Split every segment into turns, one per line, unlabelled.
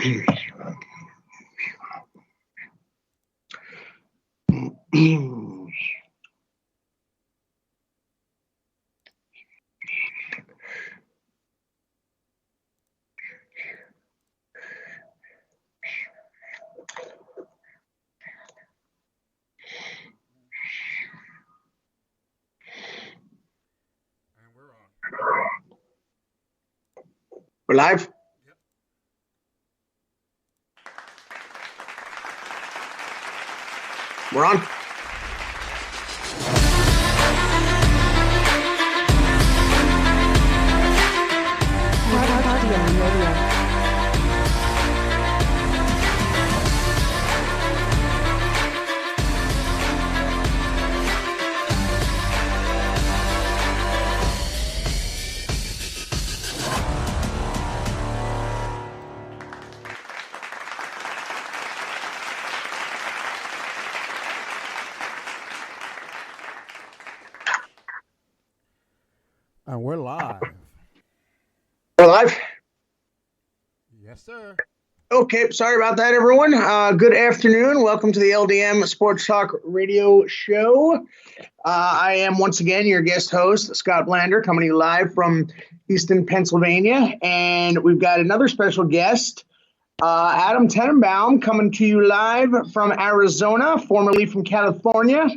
We're live? Yep. We're on?
And we're live.
We're live?
Yes, sir.
Okay, sorry about that, everyone. Good afternoon. Welcome to the LDM Sports Talk Radio Show. I am once again your guest host, Scott Blander, coming to you live from Easton, Pennsylvania. And we've got another special guest, Adam Tenenbaum, coming to you live from Arizona, formerly from California.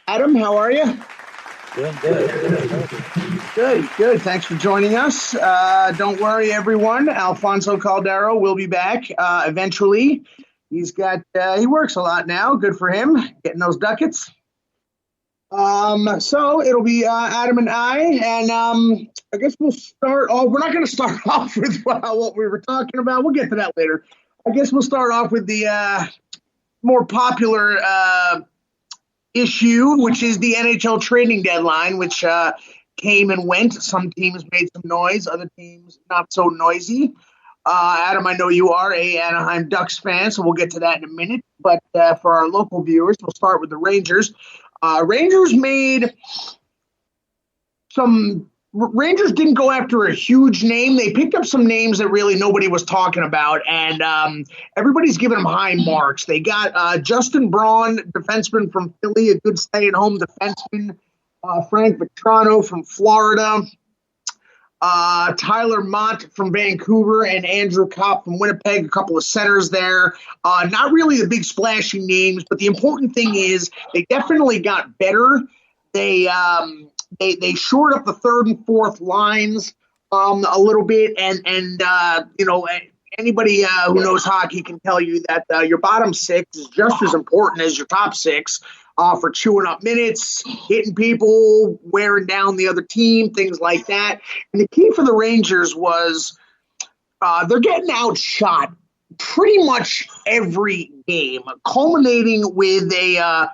Adam, how are you?
Doing good.
Good. Thanks for joining us. Don't worry, everyone. Alfonso Caldero will be back eventually. He works a lot now. Good for him, getting those ducats. So it'll be Adam and I, and I guess we'll start off. We're not going to start off with what we were talking about. We'll get to that later. I guess we'll start off with the more popular issue, which is the NHL trading deadline, which came and went. Some teams made some noise, other teams not so noisy. Adam, I know you are a Anaheim Ducks fan, so we'll get to that in a minute. But for our local viewers, we'll start with the Rangers. Rangers didn't go after a huge name. They picked up some names that really nobody was talking about, and everybody's giving them high marks. They got Justin Braun, defenseman from Philly, a good stay-at-home defenseman. Frank Vetrano from Florida. Tyler Mott from Vancouver, and Andrew Kopp from Winnipeg, a couple of centers there. Not really the big splashy names, but the important thing is they definitely got better. They shored up the third and fourth lines a little bit, and anybody who knows hockey can tell you that your bottom six is just as important as your top six for chewing up minutes, hitting people, wearing down the other team, things like that. And the key for the Rangers was they're getting outshot pretty much every game, culminating with a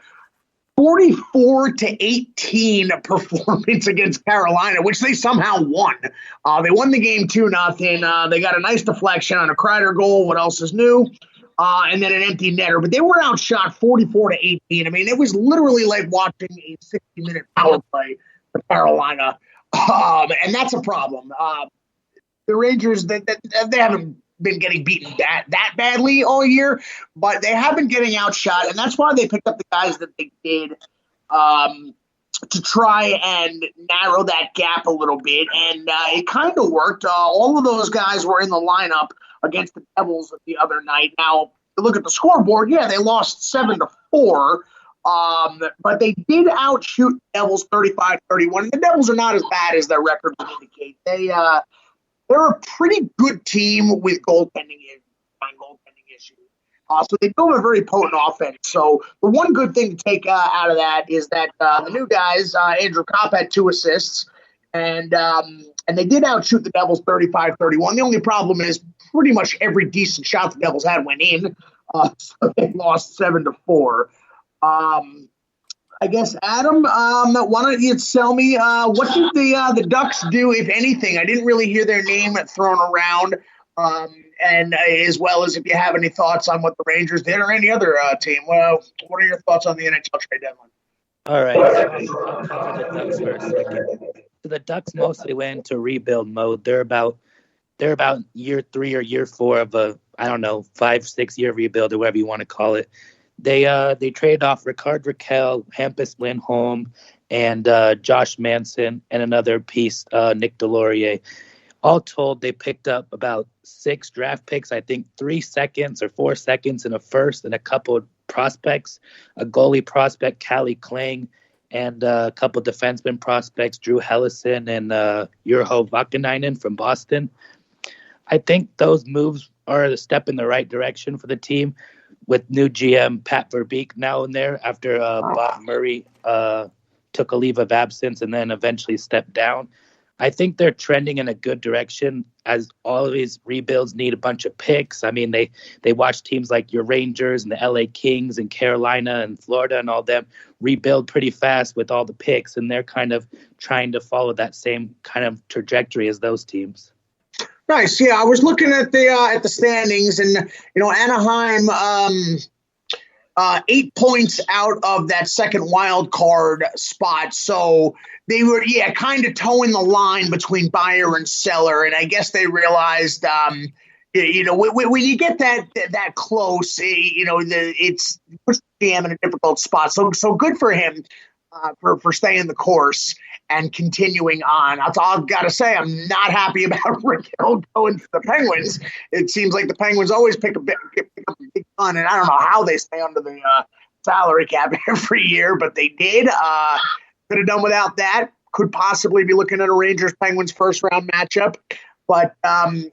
44-18 performance against Carolina, which they somehow won. They won the game 2-0. They got a nice deflection on a Kreider goal. What else is new? And then an empty netter. But they were outshot 44-18. I mean, it was literally like watching a 60-minute power play for Carolina. And that's a problem. The Rangers, they haven't been getting beaten that badly all year, but they have been getting outshot, and that's why they picked up the guys that they did to try and narrow that gap a little bit, and it kind of worked. All of those guys were in the lineup against the Devils the other night. Now, look at the scoreboard. Yeah, they lost 7-4, but they did outshoot the Devils 35-31. The Devils are not as bad as their record would indicate. They're a pretty good team with goaltending issues. So they built a very potent offense. So the one good thing to take out of that is that the new guys, Andrew Kopp had 2 assists, and they did outshoot the Devils 35-31. The only problem is pretty much every decent shot the Devils had went in, so they lost 7-4. I guess, Adam, why don't you tell me what did the Ducks do, if anything? I didn't really hear their name thrown around, and as well as if you have any thoughts on what the Rangers did or any other team. Well, what are your thoughts on the NHL trade deadline?
All right, for the Ducks for a second. So the Ducks mostly went into rebuild mode. They're about year 3 or year 4 of a I don't know, 5-6 year rebuild or whatever you want to call it. They traded off Ricard Raquel, Hampus Lindholm, and Josh Manson, and another piece, Nick Delorier. All told, they picked up about 6 draft picks, I think 3 seconds or 4 seconds in a first, and a couple of prospects, a goalie prospect, Callie Kling, and a couple of defenseman prospects, Drew Hellison and Urho Vakanainen from Boston. I think those moves are a step in the right direction for the team, with new GM Pat Verbeek now in there after Bob Murray took a leave of absence and then eventually stepped down. I think they're trending in a good direction, as all of these rebuilds need a bunch of picks. I mean, they watch teams like your Rangers and the LA Kings and Carolina and Florida and all them rebuild pretty fast with all the picks, and they're kind of trying to follow that same kind of trajectory as those teams.
Nice. Yeah, I was looking at the standings, and Anaheim 8 points out of that second wild card spot. So they were kind of towing the line between buyer and seller, and I guess they realized when you get that close, it's puts the GM in a difficult spot. So good for him for staying the course and continuing on. I've got to say, I'm not happy about Raquel going to the Penguins. It seems like the Penguins always pick up a big fun, and I don't know how they stay under the salary cap every year, but they did. Could have done without that. Could possibly be looking at a Rangers-Penguins first-round matchup. But, I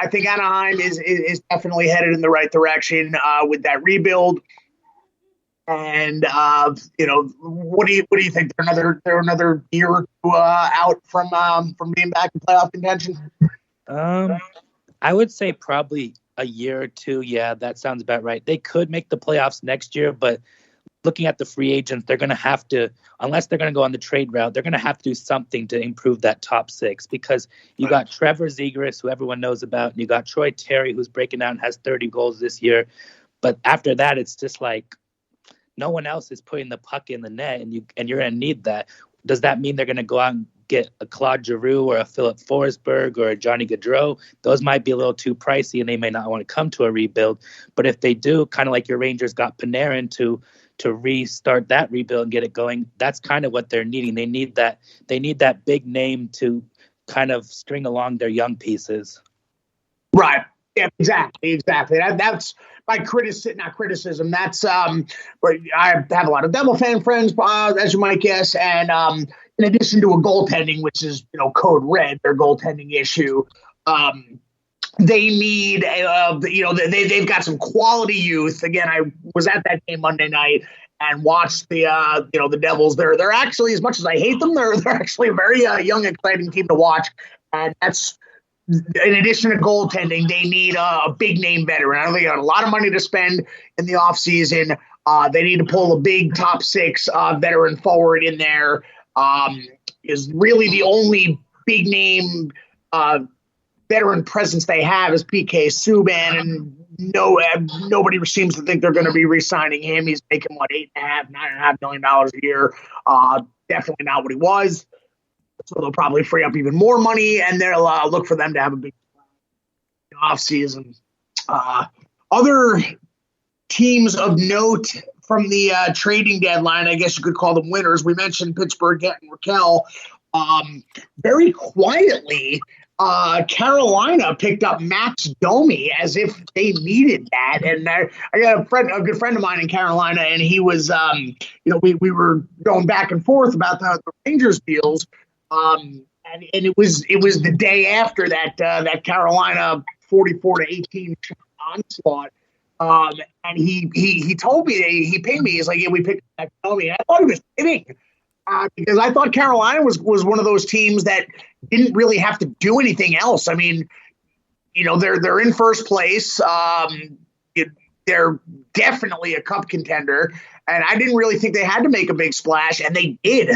think Anaheim is definitely headed in the right direction with that rebuild. And what do you think? They're another year or two out from being back in playoff contention.
I would say probably a year or two. Yeah, that sounds about right. They could make the playoffs next year, but looking at the free agents, they're going to have to, unless they're going to go on the trade route, they're going to have to do something to improve that top 6, because you got Trevor Zegras, who everyone knows about, and you got Troy Terry, who's breaking out and has 30 goals this year. But after that, it's just like, no one else is putting the puck in the net, and you're going to need that. Does that mean they're going to go out and get a Claude Giroux or a Philip Forsberg or a Johnny Gaudreau? Those might be a little too pricey, and they may not want to come to a rebuild. But if they do, kind of like your Rangers got Panarin to restart that rebuild and get it going, that's kind of what they're needing. They need that big name to kind of string along their young pieces. Right.
Yeah, exactly. That's my criticism. That's where I have a lot of Devil fan friends, as you might guess, and in addition to a goaltending, which is code red, their goaltending issue. They need, they've got some quality youth. Again, I was at that game Monday night and watched the Devils. They're actually, as much as I hate them, they're actually a very young, exciting team to watch, and that's. In addition to goaltending, they need a big name veteran. I know they got a lot of money to spend in the offseason. They need to pull a big top 6 veteran forward in there. Is really the only big name veteran presence they have is PK Subban, and nobody seems to think they're going to be re-signing him. He's making $8.5, $9.5 million a year. Definitely not what he was. So they'll probably free up even more money, and they'll look for them to have a big offseason. Other teams of note from the trading deadline, I guess you could call them winners. We mentioned Pittsburgh getting Raquel. Very quietly, Carolina picked up Max Domi as if they needed that. And I got a good friend of mine in Carolina, and he was, we were going back and forth about the Rangers deals. And it was the day after that Carolina 44-18 onslaught. And he told me that he paid me. He's like, yeah, we picked that Domi. I thought he was kidding. Because I thought Carolina was one of those teams that didn't really have to do anything else. I mean, they're in first place. They're definitely a cup contender, and I didn't really think they had to make a big splash, and they did.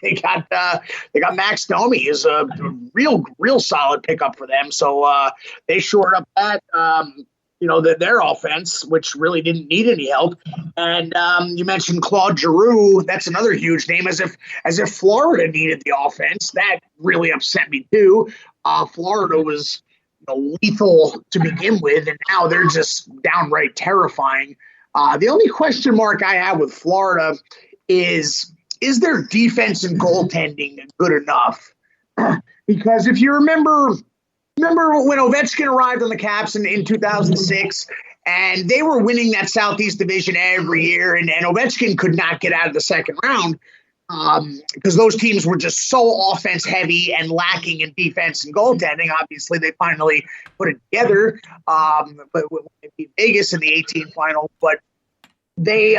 They got Max Domi is a real solid pickup for them. So they shored up that. Their offense, which really didn't need any help. And you mentioned Claude Giroux. That's another huge name, as if Florida needed the offense. That really upset me too. Florida was lethal to begin with, and now they're just downright terrifying. The only question mark I have with Florida is their defense and goaltending good enough? Because if you remember when Ovechkin arrived on the Caps in 2006, and they were winning that Southeast Division every year, and Ovechkin could not get out of the second round because those teams were just so offense heavy and lacking in defense and goaltending. Obviously, they finally put it together, but they beat Vegas in the 18 final. But they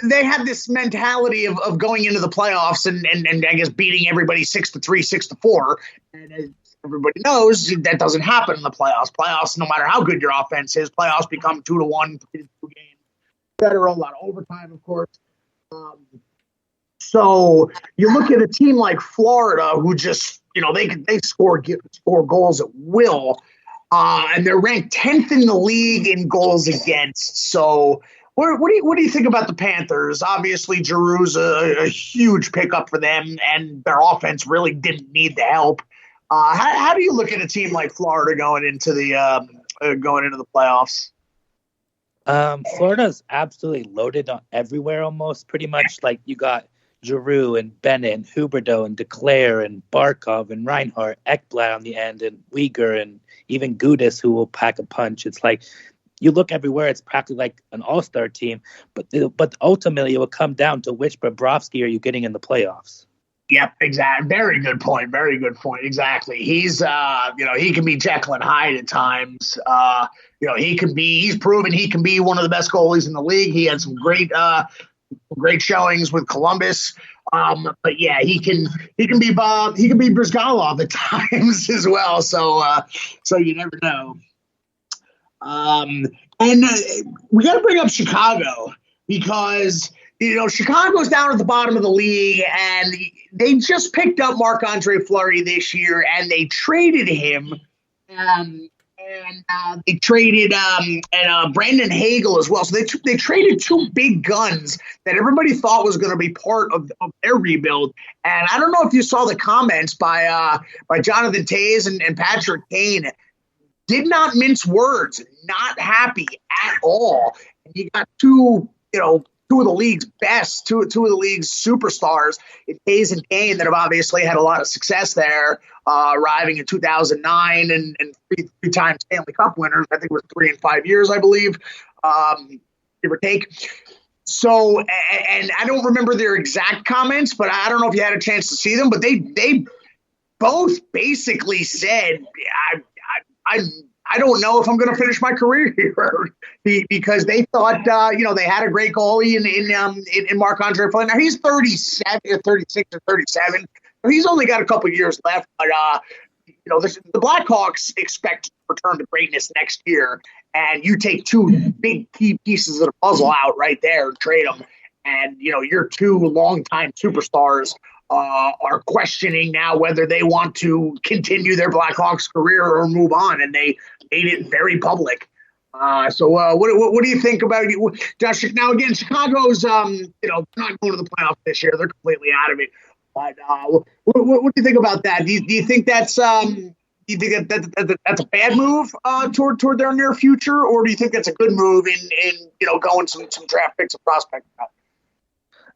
they have this mentality of going into the playoffs and I guess beating everybody 6-3, 6-4. And as everybody knows, that doesn't happen in the playoffs. Playoffs, no matter how good your offense is, playoffs become 2-1, 3-2 games, etc. A lot of overtime, of course. So you look at a team like Florida, who just they score goals at will, and they're ranked 10th in the league in goals against. So what do you think about the Panthers? Obviously, Giroux's a huge pickup for them, and their offense really didn't need the help. How do you look at a team like Florida going into the playoffs?
Florida's absolutely loaded on everywhere almost. Pretty much like you got Giroux and Bennett and Huberdeau and Declare and Barkov and Reinhart, Ekblad on the end, and Uyghur and even Gudis, who will pack a punch. It's like you look everywhere, it's practically like an all-star team. But ultimately, it will come down to which Bobrovsky are you getting in the playoffs.
Yep, exactly. Very good point. Very good point. Exactly. He's, he can be Jekyll and Hyde at times. He's proven he can be one of the best goalies in the league. He had some great showings with Columbus. But yeah, he can be Brizgalov at times as well. So you never know. And we got to bring up Chicago because Chicago's down at the bottom of the league, and they just picked up Marc-Andre Fleury this year, and they traded him. They traded Brandon Hagel as well. So they traded two big guns that everybody thought was going to be part of their rebuild. And I don't know if you saw the comments by Jonathan Toews and Patrick Kane. Did not mince words. Not happy at all. And you got two of the league's best, two of the league's superstars in Toews and Kane that have obviously had a lot of success there, arriving in 2009 and three-time Stanley Cup winners. I think it was 3 and 5 years, I believe, give or take. So, and I don't remember their exact comments, but I don't know if you had a chance to see them, but they both basically said, I don't know if I'm going to finish my career here because they thought, they had a great goalie in Marc-Andre Fleury. Now he's 36 or 37. So he's only got a couple years left, but the Blackhawks expect to return to greatness next year, and you take two big key pieces of the puzzle out right there, trade them, and your two longtime superstars are questioning now whether they want to continue their Blackhawks career or move on, and they made it very public. So what do you think about you, Josh? Now again, Chicago's not going to the playoffs this year; they're completely out of it. But what do you think about that? Do you think that's that's a bad move toward their near future, or do you think that's a good move in going some draft picks and prospect?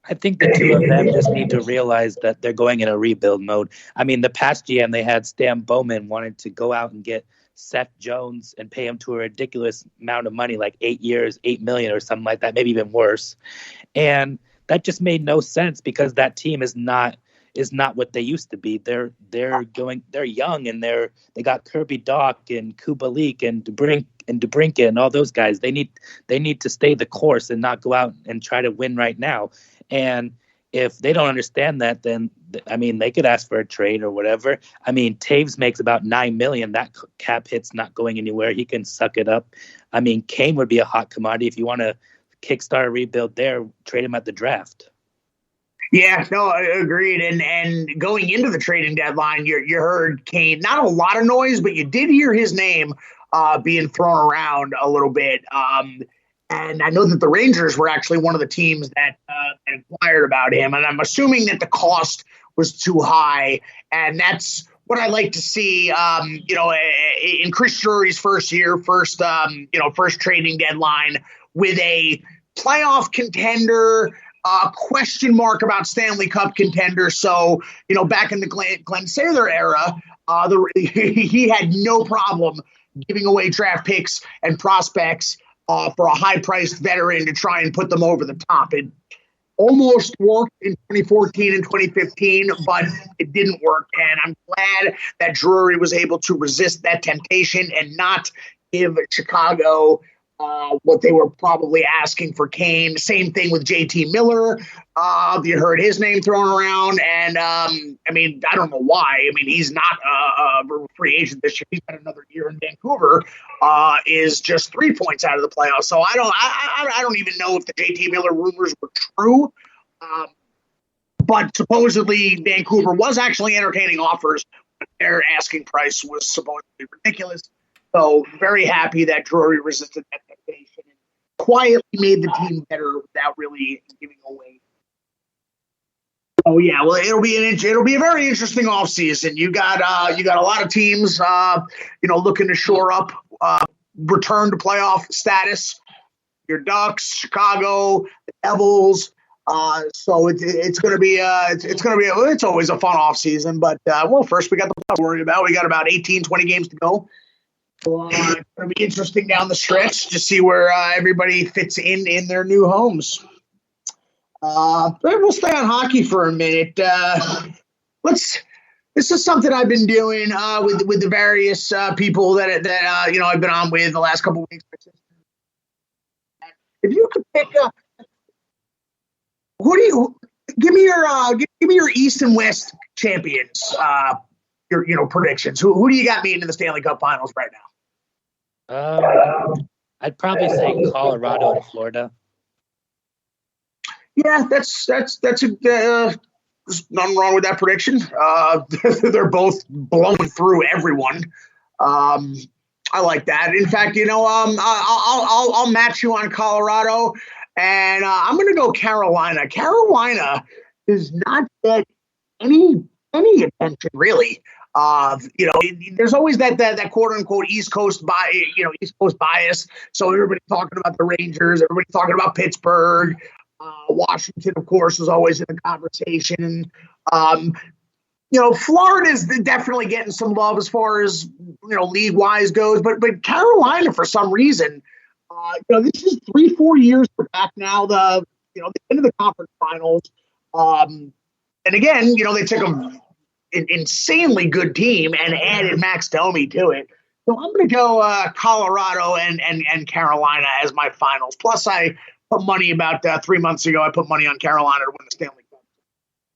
I think the two of them just need to realize that they're going in a rebuild mode. I mean, the past GM they had, Stan Bowman, wanted to go out and get Seth Jones and pay him to a ridiculous amount of money, like 8 years, $8 million or something like that, maybe even worse. And that just made no sense because that team is not what they used to be. They're young and they got Kirby Doc and Kubalik and DeBrincat and all those guys. They need to stay the course and not go out and try to win right now. And if they don't understand that, then they could ask for a trade or whatever. I mean, Taves makes about $9 million. That cap hit's not going anywhere. He can suck it up. I mean, Kane would be a hot commodity if you want to kickstart a rebuild there. Trade him at the draft.
Yeah, no, agreed. And going into the trading deadline, you heard Kane. Not a lot of noise, but you did hear his name being thrown around a little bit. And I know that the Rangers were actually one of the teams that inquired about him. And I'm assuming that the cost was too high. And that's what I like to see, in Chris Drury's first year, first trading deadline with a playoff contender, question mark about Stanley Cup contender. So, back in the Glenn Saylor era, he had no problem giving away draft picks and prospects for a high-priced veteran to try and put them over the top. It almost worked in 2014 and 2015, but it didn't work. And I'm glad that Drury was able to resist that temptation and not give Chicago what they were probably asking for Kane. Same thing with JT Miller. You heard his name thrown around. And, I don't know why. He's not a free agent this year. He's got another year in Vancouver, is just 3 points out of the playoffs. So I don't even know if the JT Miller rumors were true. But supposedly Vancouver was actually entertaining offers, but their asking price was supposedly ridiculous. So very happy that Drury resisted that temptation and quietly made the team better without really giving away. Oh yeah, well it'll be a very interesting offseason. You got a lot of teams looking to shore up, return to playoff status. Your Ducks, Chicago, the Devils. So it's going to be it's always a fun offseason. But first we got the playoffs to worry about. We got about 18, 20 games to go. So, it's going to be interesting down the stretch to see where everybody fits in their new homes. We'll stay on hockey for a minute. This is something I've been doing with the various people that I've been on with the last couple of weeks. If you could pick up, give me your East and West champions. Your predictions. Who do you got meeting in the Stanley Cup Finals right now?
I'd probably say Colorado and Florida.
Yeah, that's there's nothing wrong with that prediction. They're both blowing through everyone. I like that. In fact, I'll match you on Colorado, and I'm going to go Carolina. Carolina does not get any attention really. There's always that quote unquote East Coast bias. So everybody's talking about the Rangers, everybody's talking about Pittsburgh. Washington, of course, is always in the conversation. Florida's definitely getting some love as far as league wise goes, but Carolina for some reason, this is 3-4 years back now. The end of the conference finals, and again, they took an insanely good team and added Max Domi to it. So I'm going to go Colorado and Carolina as my finals. Plus, I put money about 3 months ago. I put money on Carolina to win the Stanley Cup.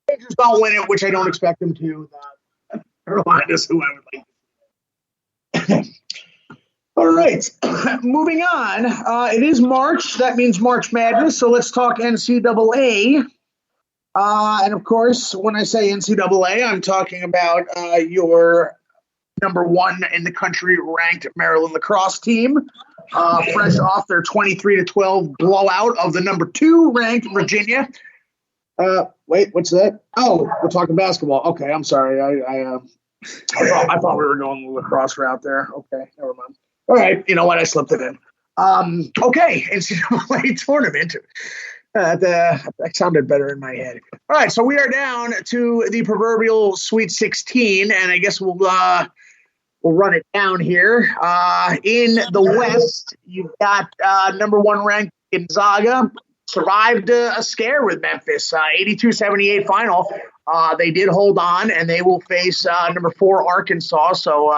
Rangers don't win it, which I don't expect them to. Carolina's who I would like. All right, moving on. It is March. That means March Madness. So let's talk NCAA. And of course, when I say NCAA, I'm talking about your number one in the country ranked Maryland lacrosse team, fresh off their 23-12 blowout of the number 2 ranked Virginia. Wait, what's that? Oh, we're talking basketball. Okay, I'm sorry. I thought we were going the lacrosse route there. Okay, never mind. All right, you know what? I slipped it in. Okay, NCAA tournament. That sounded better in my head. All right, so we are down to the proverbial Sweet 16, and I guess we'll run it down here. In the West, you've got number 1 ranked Gonzaga. Survived a scare with Memphis, 82-78 final. They did hold on, and they will face number 4 Arkansas. So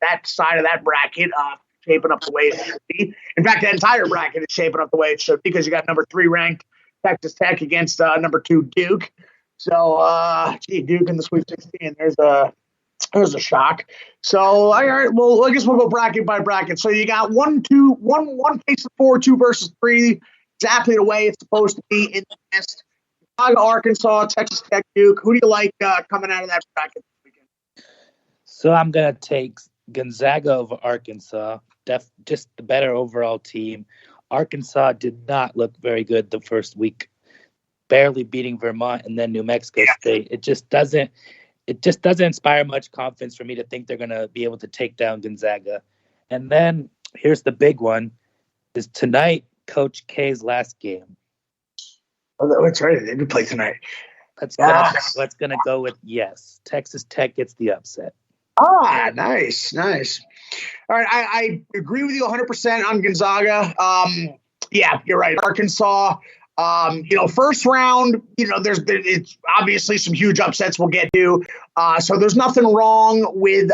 that side of that bracket shaping up the way it should be. In fact, that entire bracket is shaping up the way it should be because you got number 3 ranked Texas Tech against number 2 Duke. So, Duke in the Sweet 16. There's a shock. So, all right, well, I guess we'll go bracket by bracket. So you got 1 face of 4, 2 versus 3. Exactly the way it's supposed to be in the West. Chicago, Arkansas, Texas Tech, Duke. Who do you like coming out of that bracket this weekend?
So I'm going to take Gonzaga over Arkansas. Just the better overall team. Arkansas did not look very good the first week, barely beating Vermont and then New Mexico State. It just doesn't it just doesn't inspire much confidence for me to think they're going to be able to take down Gonzaga. And then here's the big one: is tonight Coach K's last game.
Oh, that's right. They do play tonight.
Let's gonna go with yes. Texas Tech gets the upset.
Nice. All right, I agree with you 100% on Gonzaga. Yeah, you're right. Arkansas. First round. It's obviously some huge upsets we'll get to. So there's nothing wrong with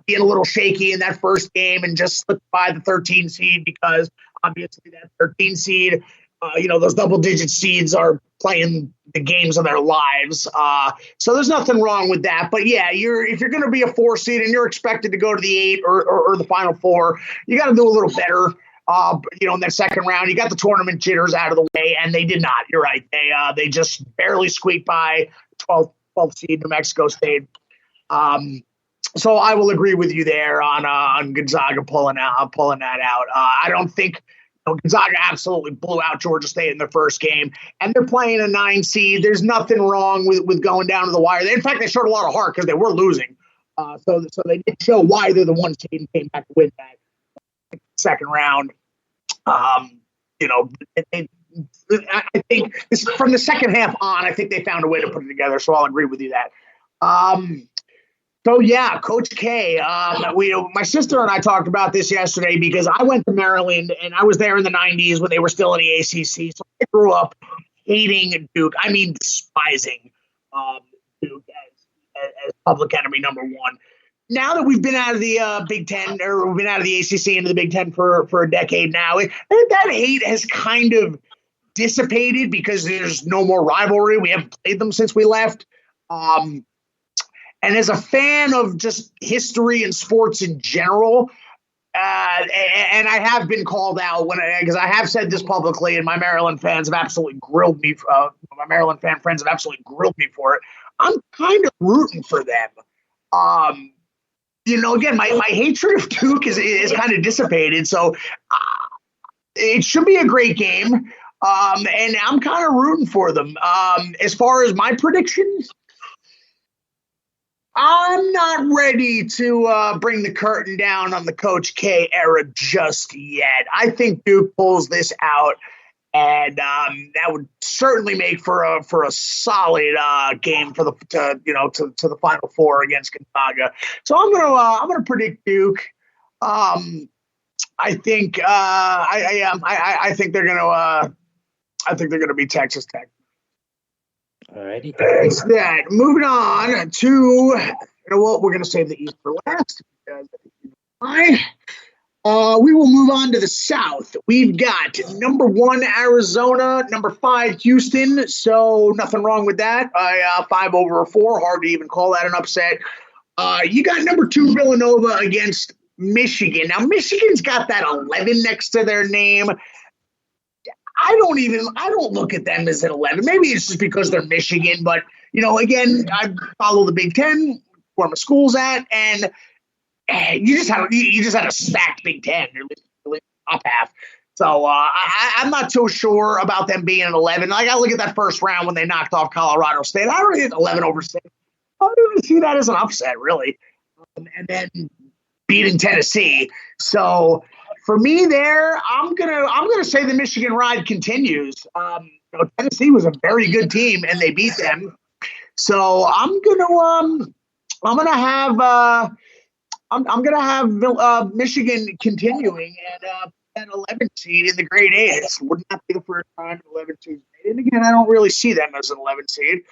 being a little shaky in that first game and just slip by the 13 seed because obviously that 13 seed. Those double-digit seeds are playing the games of their lives. So there's nothing wrong with that. But, yeah, if you're going to be a 4 seed and you're expected to go to the 8 or the Final Four, you got to do a little better, in that second round. You got the tournament jitters out of the way, and they did not. You're right. They just barely squeaked by 12th seed New Mexico State. So I will agree with you there on Gonzaga pulling that out. I don't think – Gonzaga absolutely blew out Georgia State in their first game, and they're playing a 9 seed. There's nothing wrong with going down to the wire. In fact, they showed a lot of heart because they were losing. So they did show why they're the 1 seed and came back to win that second round. I think from the second half on, I think they found a way to put it together. So I'll agree with you that. So, yeah, Coach K, my sister and I talked about this yesterday because I went to Maryland and I was there in the 90s when they were still in the ACC. So I grew up hating Duke. I mean, despising Duke as public enemy number 1. Now that we've been out of the Big Ten, or we've been out of the ACC into the Big Ten for a decade now, that hate has kind of dissipated because there's no more rivalry. We haven't played them since we left. And as a fan of just history and sports in general, and I have been called out because I have said this publicly, and my Maryland fans have absolutely grilled me. My Maryland fan friends have absolutely grilled me for it. I'm kind of rooting for them. Again, my hatred of Duke is kind of dissipated, so it should be a great game, and I'm kind of rooting for them. As far as my predictions, I'm not ready to bring the curtain down on the Coach K era just yet. I think Duke pulls this out, and that would certainly make for a solid game to the Final Four against Gonzaga. So I'm gonna predict Duke. I think I think they're gonna beat Texas Tech.
Alrighty.
That's that. Moving on to, we're going to save the East for last. We will move on to the South. We've got number 1, Arizona, number 5, Houston. So nothing wrong with that. 5 over a 4. Hard to even call that an upset. You got number 2, Villanova against Michigan. Now, Michigan's got that 11 next to their name. I don't look at them as an 11. Maybe it's just because they're Michigan, but again, I follow the Big Ten where my school's at, and you just had a stacked Big Ten. You're literally top half. So I'm not so sure about them being an 11. Like, I look at that first round when they knocked off Colorado State. I don't hit 11 over 6. I don't even see that as an upset, really. And then beating Tennessee. So for me there, I'm gonna say the Michigan ride continues. Tennessee was a very good team and they beat them. So I'm gonna have Michigan continuing and an 11 seed in the grade A. This would not be the first time 11 seeds made. And again, I don't really see them as an 11 seed.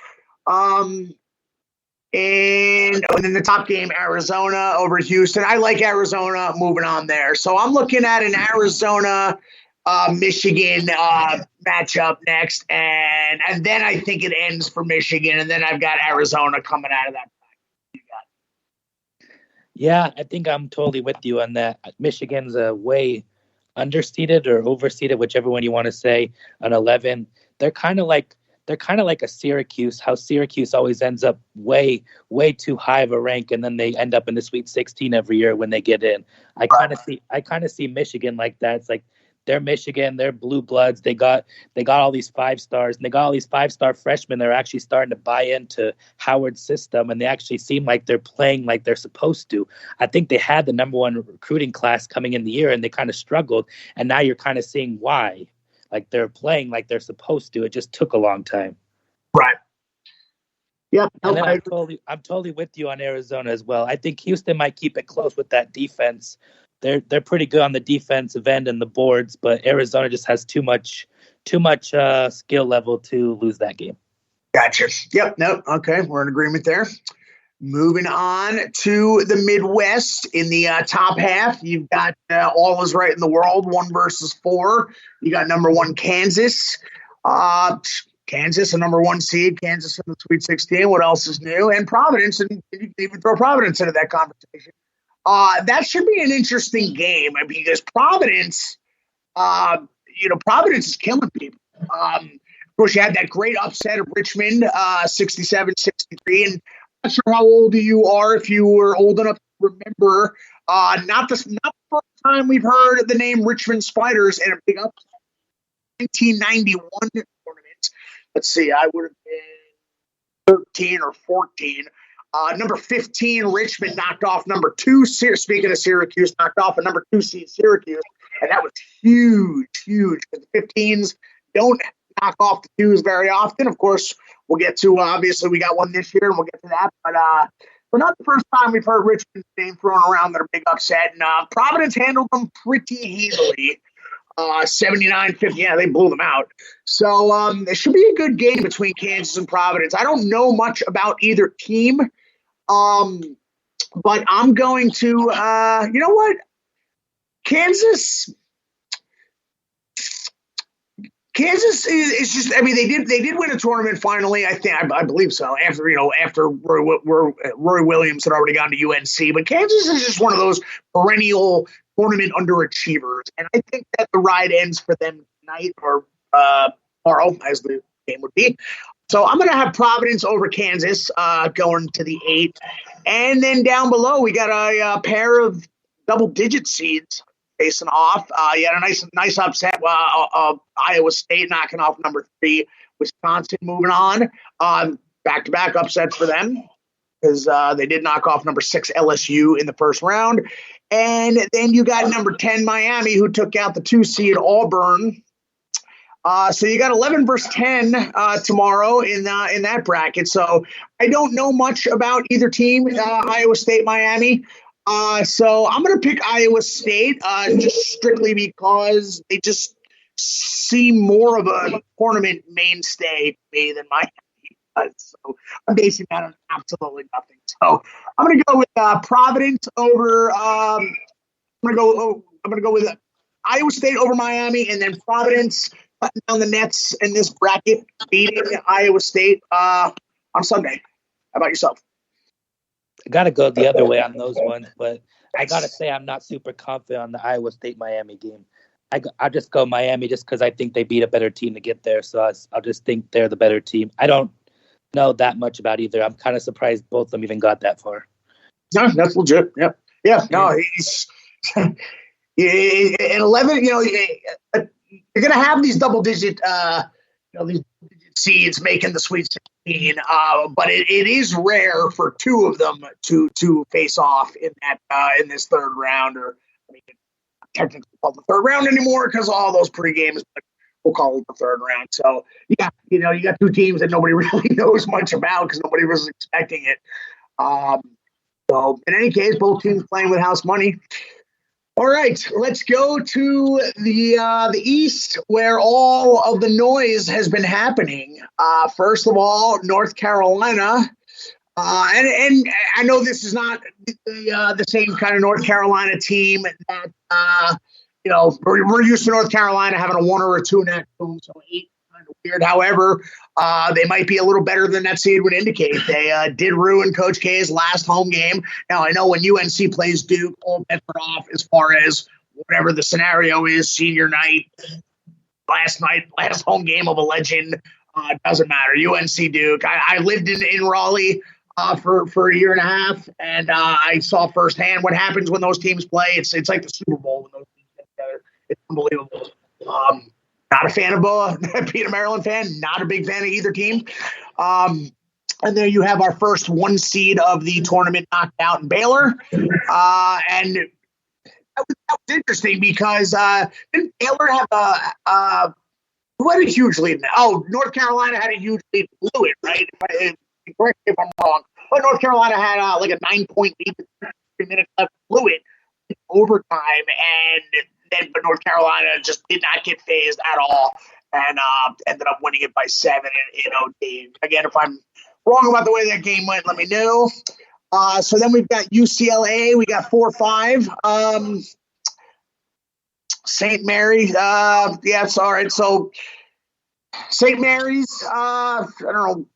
And then the top game, Arizona over Houston. I like Arizona moving on there. So I'm looking at an Arizona Michigan matchup next. And then I think it ends for Michigan. And then I've got Arizona coming out of that.
Yeah, I think I'm totally with you on that. Michigan's a way underseeded or overseeded, whichever one you want to say, an 11. They're kind of like a Syracuse, how Syracuse always ends up way too high of a rank, and then they end up in the Sweet 16 every year when they get in. I kind of see Michigan like that. It's like They're Michigan. They're blue bloods. They got all these 5-stars, and they got all these 5-star freshmen. They're actually starting to buy into Howard's system, and they actually seem like they're playing like they're supposed to. I think they had the number one recruiting class coming in the year, and they kind of struggled. And now you're kind of seeing why. Like they're playing like they're supposed to. It just took a long time.
Right. Yep.
And then I'm totally with you on Arizona as well. I think Houston might keep it close with that defense. They're pretty good on the defensive end and the boards, but Arizona just has too much skill level to lose that game.
Gotcha. Yep. Nope. Okay. We're in agreement there. Moving on to the Midwest in the top half, you've got all is right in the world, 1 versus 4. You got number 1 Kansas. Kansas, a number 1 seed. Kansas in the Sweet 16. What else is new? And Providence, and you can even throw Providence into that conversation. That should be an interesting game because Providence, Providence is killing people. Of course, you had that great upset of Richmond, 67-63. And I'm not sure how old you are, if you were old enough to remember. Not the first time we've heard the name Richmond Spiders in a big upset. 1991 tournament. Let's see, I would have been 13 or 14. Number 15, Richmond knocked off number 2. Speaking of Syracuse, knocked off a number 2 seed Syracuse, and that was huge. Because the 15s don't knock off the 2s very often. Of course, we'll get to obviously we got one this year, and we'll get to that. But not the first time we've heard Richmond's name thrown around that a big upset. And Providence handled them pretty easily. 79-50, yeah, they blew them out. So it should be a good game between Kansas and Providence. I don't know much about either team. But I'm going to, you know what? Kansas is just, I mean, they did win a tournament finally. I believe so. After Roy Williams had already gone to UNC, but Kansas is just one of those perennial tournament underachievers. And I think that the ride ends for them tonight or tomorrow, as the game would be. So I'm going to have Providence over Kansas going to the 8. And then down below, we got a pair of double-digit seeds facing off. You had a nice upset. Iowa State knocking off number 3. Wisconsin moving on. Back-to-back upsets for them because they did knock off number 6 LSU in the first round. And then you got number 10 Miami, who took out the 2 seed Auburn. So you got 11 versus 10 tomorrow in that bracket. So I don't know much about either team, Iowa State, Miami. So I'm going to pick Iowa State just strictly because they just seem more of a tournament mainstay to me than Miami does. So I'm basing that on absolutely nothing. So I'm going to go with Providence over. I'm going to go with Iowa State over Miami, and then Providence cutting down the nets in this bracket, beating Iowa State on Sunday. How about yourself?
I got to go the other way on those ones, but I got to say I'm not super confident on the Iowa State-Miami game. I'll just go Miami just because I think they beat a better team to get there, so I'll just think they're the better team. I don't know that much about either. I'm kind of surprised both of them even got that far.
No, that's legit. Yep. Yeah. No, he's at 11. You're going to have these double-digit, these seeds making the Sweet 16, but it is rare for 2 of them to face off in this third round, or I mean, technically called the third round anymore because all those pre-games, but we'll call it the third round. So yeah, you got 2 teams that nobody really knows much about because nobody was expecting it. So in any case, both teams playing with house money. All right, let's go to the East, where all of the noise has been happening. First of all, North Carolina, and I know this is not the same kind of North Carolina team that we're used to North Carolina having a 1 or a 2 in that room, so 8 kind of weird. However, they might be a little better than that seed would indicate. They did ruin Coach K's last home game. Now, I know when UNC plays Duke, all bets are off as far as whatever the scenario is, senior night, last home game of a legend. Doesn't matter. UNC Duke. I lived in Raleigh for a year and a half, and I saw firsthand what happens when those teams play. It's like the Super Bowl when those teams get together. It's unbelievable. Not a fan of being a Maryland fan. Not a big fan of either team. And there you have our first 1 seed of the tournament knocked out in Baylor. And that was interesting because didn't Baylor have who had a huge lead? North Carolina had a huge lead. Blew it, right? Correct me if I'm wrong. But North Carolina had like a 9-point lead with 3 minutes left. Blew it in overtime, but North Carolina just did not get phased at all, and ended up winning it by 7 in OT. Again, if I'm wrong about the way that game went, let me know. So then we've got UCLA. We got 4-5. St. Mary's. It's all right. So St. Mary's, I don't know.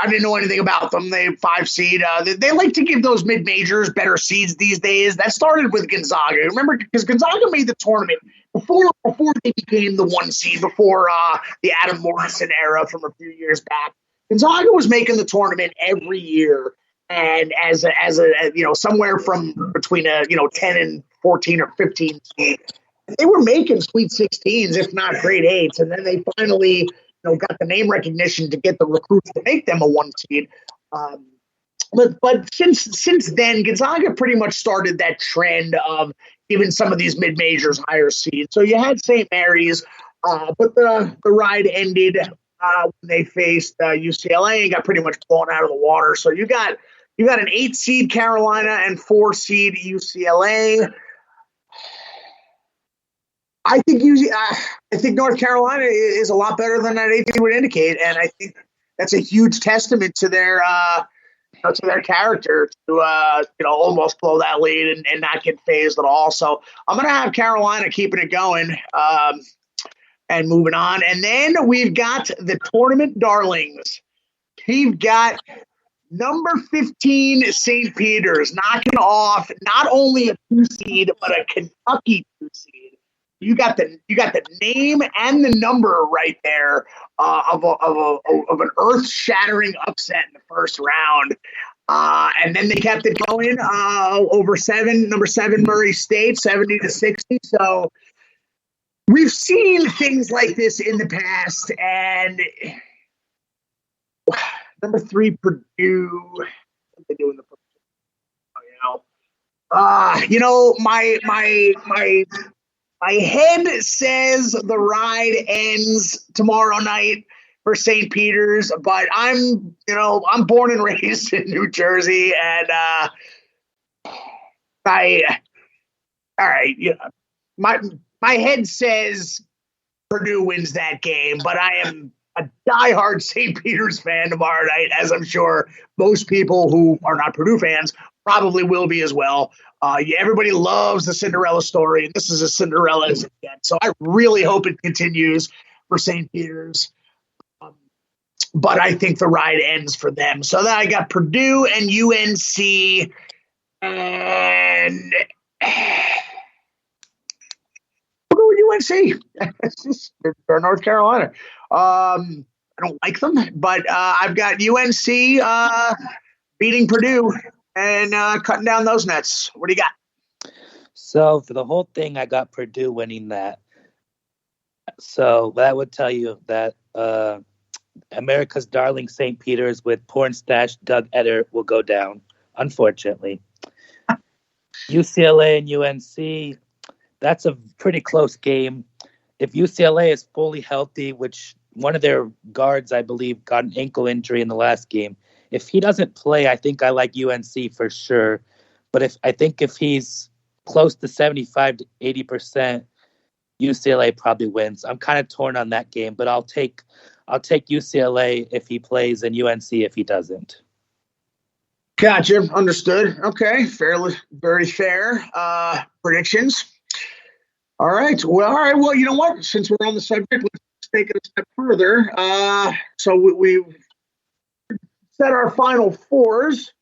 I didn't know anything about them. They 5 seed. They like to give those mid-majors better seeds these days. That started with Gonzaga. Remember, because Gonzaga made the tournament before they became the 1 seed, before the Adam Morrison era from a few years back. Gonzaga was making the tournament every year, and as a somewhere from between 10 and 14 or 15 seed. They were making Sweet 16s, if not grade 8s, and then they finally got the name recognition to get the recruits to make them a 1 seed. But since then, Gonzaga pretty much started that trend of giving some of these mid-majors higher seeds. So you had St. Mary's, but the ride ended when they faced UCLA and got pretty much blown out of the water. So you got an 8 seed Carolina and 4 seed UCLA. I think North Carolina is a lot better than that 8 seed would indicate, and I think that's a huge testament to their character to almost blow that lead and not get phased at all. So I'm going to have Carolina keeping it going and moving on. And then we've got the tournament darlings. We've got number 15 St. Peter's knocking off not only a 2 seed but a Kentucky 2 seed. You got the name and the number right there of an earth-shattering upset in the first round, and then they kept it going over number 7 Murray State 70-60. So we've seen things like this in the past, and number 3 Purdue. What are they doing the first? My head says the ride ends tomorrow night for St. Peter's, but I'm born and raised in New Jersey, and my head says Purdue wins that game, but I am a diehard St. Peter's fan tomorrow night, as I'm sure most people who are not Purdue fans probably will be as well. Everybody loves the Cinderella story, and this is as Cinderella as it gets. So I really hope it continues for St. Peter's. But I think the ride ends for them. So then I got Purdue and UNC, and we'll go with UNC. They're North Carolina. I don't like them, but I've got UNC beating Purdue and cutting down those nets. What do you got?
So for the whole thing, I got Purdue winning that. So that would tell you that America's darling St. Peter's with porn stash Doug Eder will go down, unfortunately. UCLA and UNC, that's a pretty close game. If UCLA is fully healthy, which one of their guards, I believe, got an ankle injury in the last game. If he doesn't play, I think I like UNC for sure. But if he's close to 75 to 80%, UCLA probably wins. I'm kind of torn on that game, but I'll take UCLA if he plays and UNC if he doesn't.
Gotcha. Understood. Okay. Very fair predictions. All right. Well, you know what? Since we're on the subject, let's take it a step further. So we've set our final fours.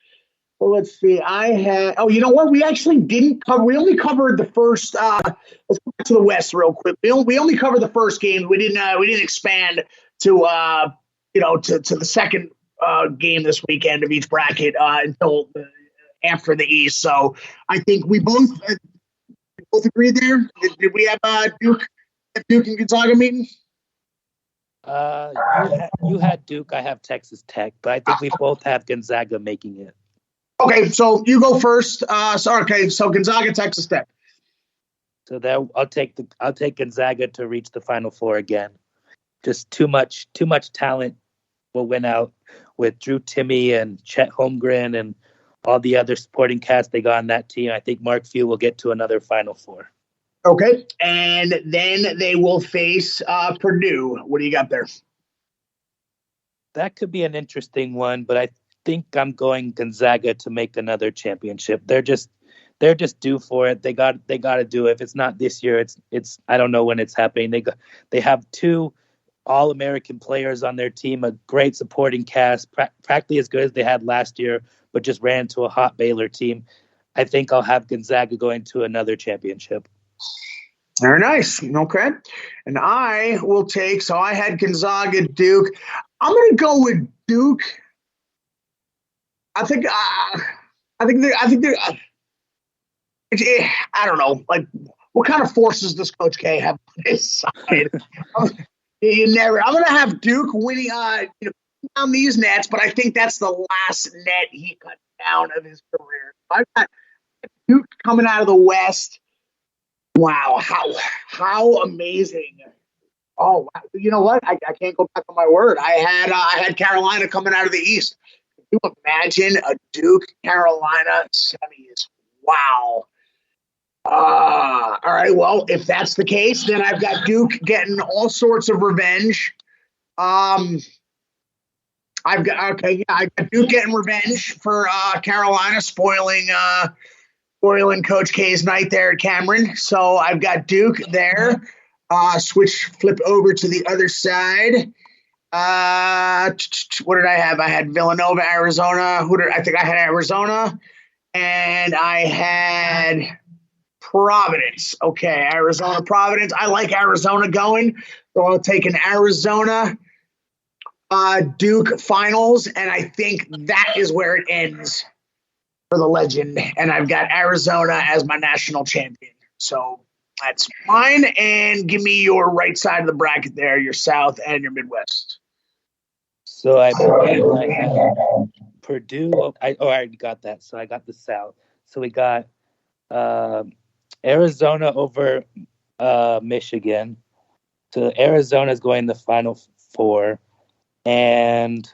Well, let's see. You know what? We actually didn't cover. We only covered the first. Let's go back to the West real quick. We only covered the first game. We didn't expand to to the second game this weekend of each bracket until after the East. So I think we both agreed there. Did we have Duke and Gonzaga meeting?
You had Duke, I have Texas Tech, but I think we both have Gonzaga making it.
Okay, so you go first. So Gonzaga, Texas Tech.
So that I'll take Gonzaga to reach the Final Four again. Just too much talent will win out with Drew Timme and Chet Holmgren and all the other supporting cast they got on that team. I think Mark Few will get to another Final Four.
Okay, and then they will face Purdue. What do you got there?
That could be an interesting one, but I think I'm going Gonzaga to make another championship. They're just due for it. They got to do it. If it's not this year, it's I don't know when it's happening. They have two All-American players on their team, a great supporting cast, practically as good as they had last year, but just ran into a hot Baylor team. I think I'll have Gonzaga going to another championship.
Very nice. Okay. And I will take, so I had Gonzaga, Duke. I'm going to go with Duke. I think they're, I don't know, like, what kind of forces does Coach K have on his side? I'm going to have Duke winning, down these nets, but I think that's the last net he cut down of his career. I've got Duke coming out of the West. Wow, how amazing! Oh, wow. You know what? I can't go back on my word. I had Carolina coming out of the East. Can you imagine a Duke Carolina semis? Wow. All right. Well, if that's the case, then I've got Duke getting all sorts of revenge. I got Duke getting revenge for Carolina spoiling Coach K's night there at Cameron. So I've got Duke there. Flip over to the other side. What did I have? I had Villanova, Arizona. I think I had Arizona. And I had Providence. Okay, Arizona, Providence. I like Arizona going. So I'll take an Arizona Duke finals. And I think that is where it ends for the legend, and I've got Arizona as my national champion. So that's mine. And give me your right side of the bracket there, your South and your Midwest.
So I believe I have Purdue. I already got that. So I got the South. So we got Arizona over Michigan. So Arizona is going to the Final Four, and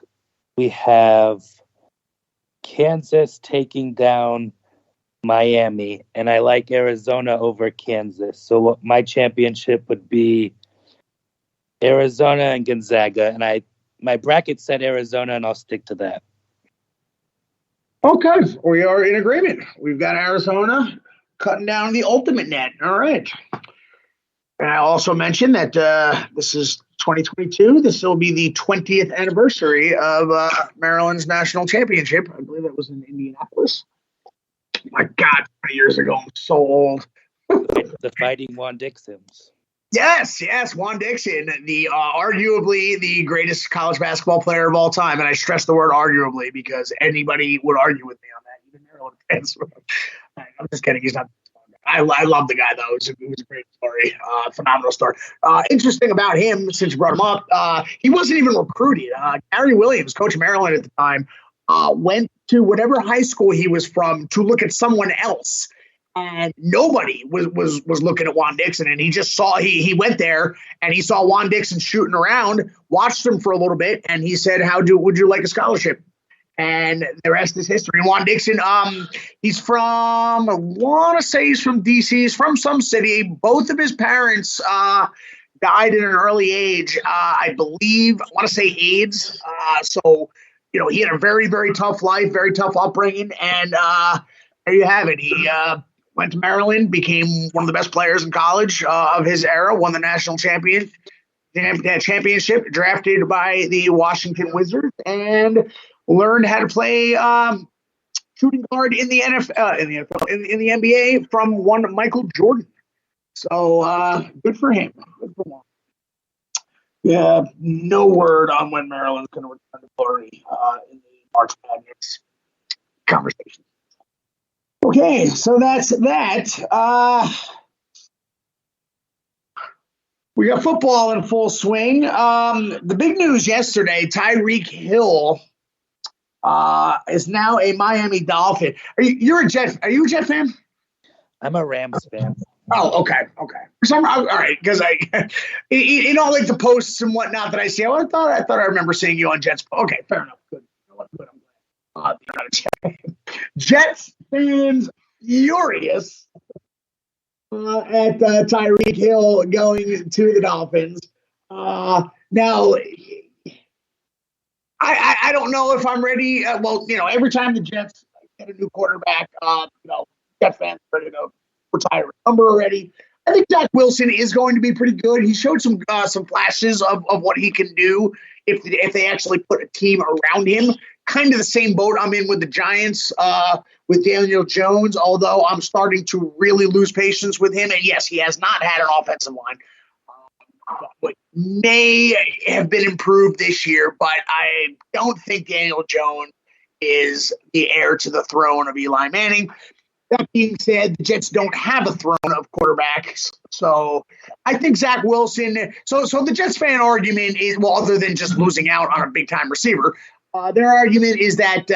we have Kansas taking down Miami, and I like Arizona over Kansas. So my championship would be Arizona and Gonzaga, and my bracket said Arizona, and I'll stick to that.
Okay, we are in agreement. We've got Arizona cutting down the ultimate net. All right. And I also mentioned that this is 2022. This will be the 20th anniversary of Maryland's national championship. I believe that was in Indianapolis. My God, 20 years ago. I'm so old.
The Fighting Juan Dixons.
Yes, Juan Dixon, the arguably the greatest college basketball player of all time. And I stress the word arguably because anybody would argue with me on that, even Maryland fans. I'm just kidding. He's not. I love the guy, though. It was a great story. Phenomenal story. Interesting about him, since you brought him up, he wasn't even recruited. Gary Williams, coach of Maryland at the time, went to whatever high school he was from to look at someone else. And nobody was looking at Juan Dixon. And he just saw, he went there and he saw Juan Dixon shooting around, watched him for a little bit. And he said, would you like a scholarship? And the rest is history. Juan Dixon, he's from, I want to say he's from D.C. He's from some city. Both of his parents died at an early age. I believe, I want to say AIDS. So, he had a very, very tough life, very tough upbringing. And there you have it. He went to Maryland, became one of the best players in college of his era, won the national championship, drafted by the Washington Wizards, and learned how to play shooting guard in the NFL, in the NBA from one Michael Jordan. So good for him. Good for him. Yeah, no word on when Maryland's going to return to glory in the March Madness conversation. Okay, so that's that. We got football in full swing. The big news yesterday: Tyreek Hill is now a Miami Dolphin. You're a Jet? Are you a Jet fan?
I'm a Rams fan.
Oh, okay. All right, because in all like the posts and whatnot that I see, I thought I remember seeing you on Jets. Okay, fair enough. Good. I'm glad. You're not a Jet fan. Jets fans furious at Tyreek Hill going to the Dolphins. Now, I don't know if I'm ready. Every time the Jets get a new quarterback, Jet fans are ready to retire a number already. I think Zach Wilson is going to be pretty good. He showed some flashes of what he can do if they actually put a team around him. Kind of the same boat I'm in with the Giants with Daniel Jones, although I'm starting to really lose patience with him. And yes, he has not had an offensive line. But may have been improved this year, but I don't think Daniel Jones is the heir to the throne of Eli Manning. That being said, the Jets don't have a throne of quarterbacks. So I think Zach Wilson. So the Jets fan argument is, well, other than just losing out on a big time receiver, their argument is that,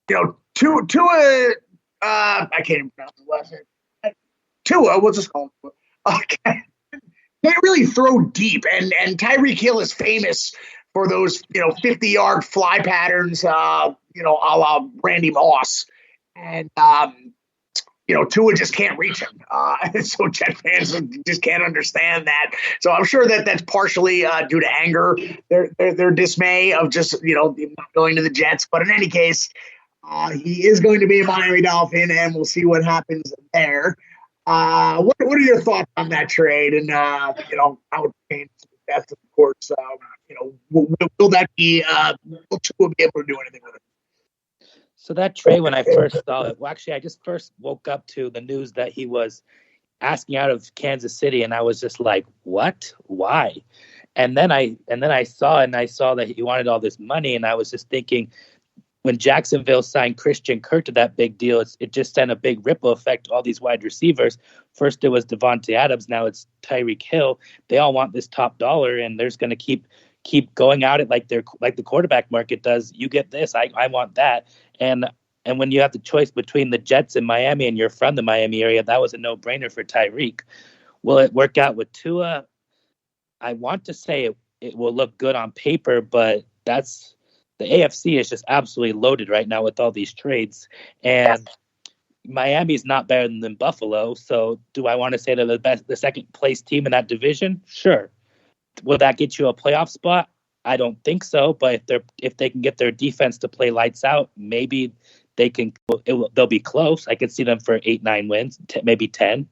Tua, I can't even pronounce the last name. Tua, we'll just call him Tua. Okay. Can't really throw deep. And Tyreek Hill is famous for those, 50-yard fly patterns, a la Randy Moss. And, Tua just can't reach him. So Jet fans just can't understand that. So I'm sure that's partially due to anger, their dismay of just, not going to the Jets. But in any case, he is going to be a Miami Dolphin, and we'll see what happens there. What are your thoughts on that trade? And, how it changes that's of course, will that be, will Tua be able to do anything with it?
So that trade, when I first saw it, well, actually, I just first woke up to the news that he was asking out of Kansas City, and I was just like, "What? Why?" And then I saw that he wanted all this money, and I was just thinking, when Jacksonville signed Christian Kirk to that big deal, it just sent a big ripple effect to all these wide receivers. First, it was Devontae Adams. Now it's Tyreek Hill. They all want this top dollar, and there's going to keep going at it like the quarterback market does. You get this, I want that. And when you have the choice between the Jets and Miami, and you're from the Miami area, that was a no-brainer for Tyreek. Will it work out with Tua? I want to say it will look good on paper, but the AFC is just absolutely loaded right now with all these trades. And Miami's not better than Buffalo. So do I want to say they're the second place team in that division? Sure. Will that get you a playoff spot? I don't think so. But if they can get their defense to play lights out, maybe they can. They'll be close. I could see them for 8-9 wins, maybe 10.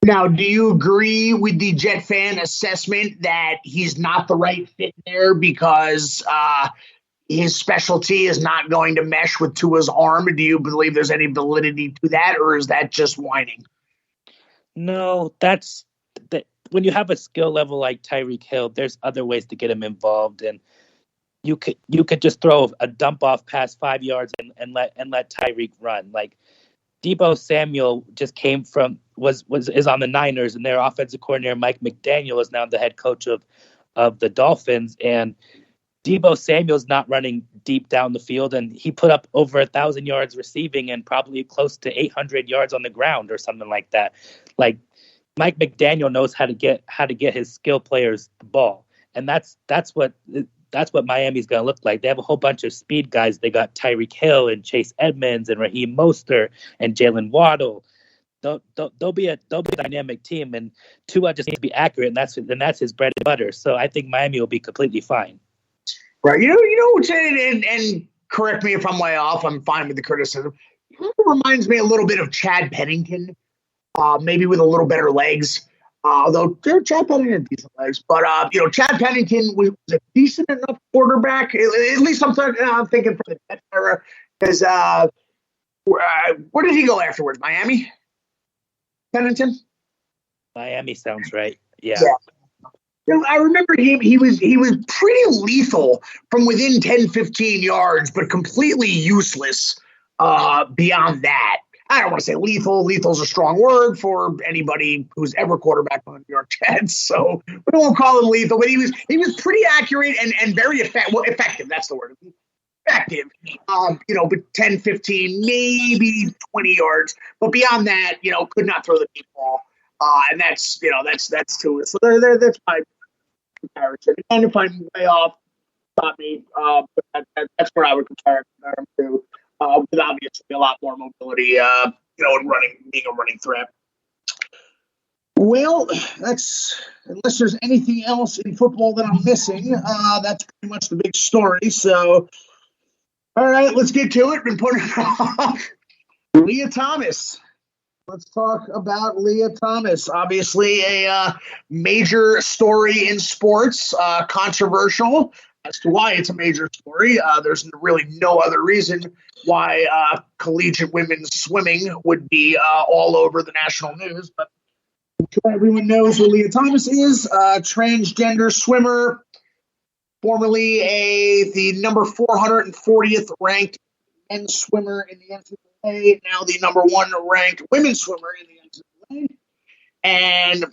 Now, do you agree with the Jet fan assessment that he's not the right fit there because his specialty is not going to mesh with Tua's arm? Do you believe there's any validity to that, or is that just whining?
No, that's when you have a skill level like Tyreek Hill, there's other ways to get him involved, and you could just throw a dump off past 5 yards and let Tyreek run. Like Deebo Samuel just came from is on the Niners, and their offensive coordinator Mike McDaniel is now the head coach of the Dolphins, and Deebo Samuel's not running deep down the field, and he put up over 1,000 yards receiving and probably close to 800 yards on the ground or something like that. Like Mike McDaniel knows how to get his skill players the ball, and that's what Miami's going to look like. They have a whole bunch of speed guys. They got Tyreek Hill and Chase Edmonds and Raheem Mostert and Jalen Waddle. They'll be a dynamic team, and Tua just needs to be accurate, and that's his bread and butter. So I think Miami will be completely fine.
Right. And correct me if I'm way off. I'm fine with the criticism. It kind of reminds me a little bit of Chad Pennington, maybe with a little better legs. Although Chad Pennington had decent legs, but Chad Pennington was a decent enough quarterback. At least I'm thinking for the Jets era. Because where did he go afterwards? Miami. Pennington.
Miami sounds right. Yeah.
I remember him. He was pretty lethal from within 10, 15 yards, but completely useless beyond that. I don't want to say lethal. Lethal's a strong word for anybody who's ever quarterbacked on the New York Jets. So we won't call him lethal, but he was pretty accurate and very effective. That's the word. Effective. But 10, 15, maybe 20 yards. But beyond that, could not throw the deep ball. And that's to it. So that's my comparison. And if I'm way off, stop me. But that's where I would compare him to. With obviously a lot more mobility, and being a running threat. Well, unless there's anything else in football that I'm missing, that's pretty much the big story. So, all right, let's get to it and put it off. Leah Thomas. Let's talk about Leah Thomas. Obviously, a major story in sports, controversial as to why it's a major story. There's really no other reason why collegiate women's swimming would be all over the national news. But I'm sure everyone knows who Leah Thomas is, a transgender swimmer, formerly the number 440th ranked men's swimmer in the NCAA, now the number 1 ranked women's swimmer in the NCAA. And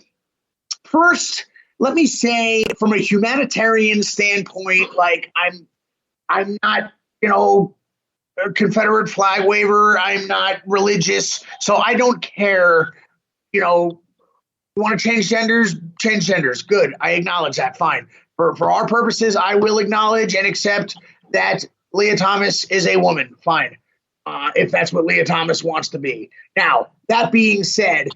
first, let me say, from a humanitarian standpoint, like I'm not, a Confederate flag waver. I'm not religious, so I don't care. You want to change genders? Change genders. Good. I acknowledge that. Fine. For our purposes, I will acknowledge and accept that Leah Thomas is a woman. Fine. If that's what Leah Thomas wants to be. Now, that being said,